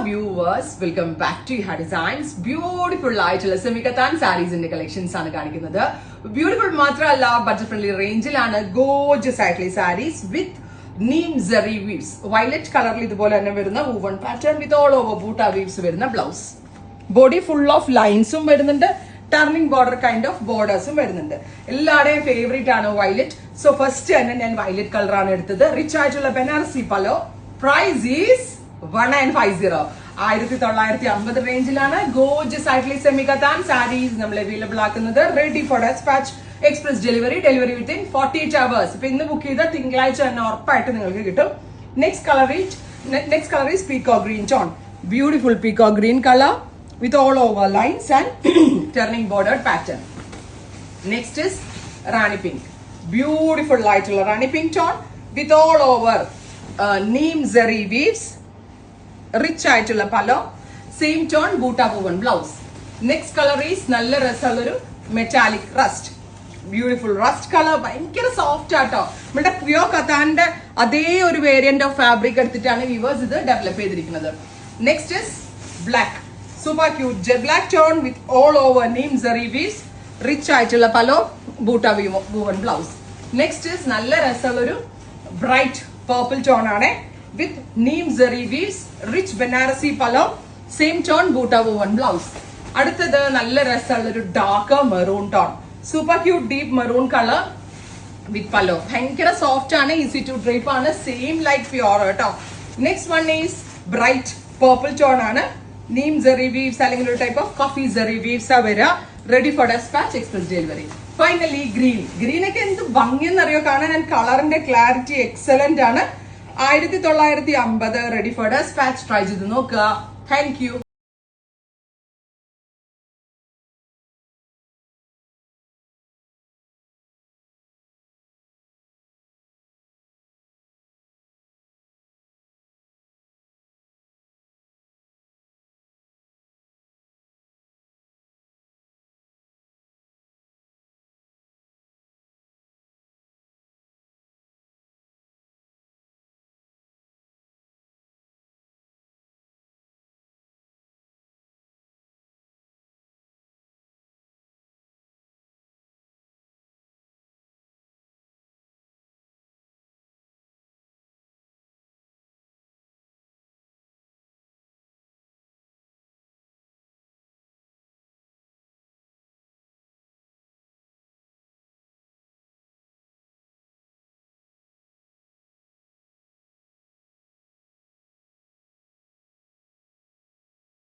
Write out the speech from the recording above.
viewers, welcome back to Iha Designs. Beautiful ആയിട്ടുള്ള സെമികത്താൻ സാരീസിന്റെ collections ആണ് കാണിക്കുന്നത്. ബ്യൂട്ടിഫുൾ മാത്രമല്ല ബഡ്ജറ്റ് ഫ്രണ്ട്ലി റേഞ്ചിലാണ് ഗോർജിയസ് ആയിട്ടുള്ള sarees with neem zari weaves. Violet കളറിൽ ഇതുപോലെ തന്നെ വരുന്ന woven pattern with all over butta weaves വരുന്ന ബ്ലൗസ്. ബോഡി ഫുൾ ഓഫ് ലൈൻസും വരുന്നുണ്ട്, ടർണിംഗ് ബോർഡർ കൈൻഡ് ഓഫ് ബോർഡേഴ്സും വരുന്നുണ്ട്. എല്ലാവരുടെയും ഫേവറേറ്റ് ആണ് വയലറ്റ്. സോ ഫസ്റ്റ് തന്നെ ഞാൻ വയലറ്റ് കളറാണ് എടുത്തത്. റിച്ച് ആയിട്ടുള്ള ബനാറസി പലോ. Price is 1950. 1950 റേഞ്ചിലാണ് ഗോർജിയസ് ആയിട്ടുള്ള സെമികത്താൻ സാരീസ് നമ്മൾ അവൈലബിൾ ആക്കുന്നത്. Ready for dispatch, express delivery within 48 hours. ഇപ്പൊ ഇന്ന് ബുക്ക് ചെയ്ത തിങ്കളാഴ്ച തന്നെ ഉറപ്പായിട്ട് നിങ്ങൾക്ക് കിട്ടും. Next colour is peacock green tone. Beautiful peacock green colour with all over lines and turning bordered pattern. Next is Rani Pink. Beautiful light Rani Pink tone with all over neem zari weaves. Rich aayittulla palo. Same tone boota woven blouse. Next color is nalla rasalaru metallic rust. Beautiful rust color. ഭയങ്കര soft ആട്ടോ. നമ്മുടെ pure കത്താന്റെ അതേ ഒരു variant of fabric എടുത്തിട്ടാണ് viewers ഇത് develop ചെയ്തിരിക്കുന്നത്. Next is black. Super cute jet black tone with all over neem zari weaves. Rich ആയിട്ടുള്ള പലോ, ബൂട്ട woven blouse. Next is നല്ല രസമുള്ളൊരു bright purple tone ആണ് with neem zari weaves. Rich Banarasi പലോ, same tone ബൂട്ട woven blouse. അടുത്തത് നല്ല രസമുള്ളൊരു darker maroon tone. Super cute deep maroon color with പലോ. ഭയങ്കര soft ആണ്, easy to drape ആണ്, same like pure കേട്ടോ. Next one is bright purple tone ആണ്. Neem zari weaves അല്ലെങ്കിൽ ഒരു type of coffee zari weaves ആ വരിക. Ready for dispatch, express delivery. Finally ഗ്രീനൊക്കെ എന്ത് ഭംഗിയെന്നറിയോ കാണാൻ. ആൻഡ് കളറിന്റെ ക്ലാരിറ്റി എക്സലന്റ് ആണ്. 1950 റെഡി ഫോർ ഡെസ്പാച്ച്. ട്രൈ ചെയ്ത് നോക്കുക. Thank you.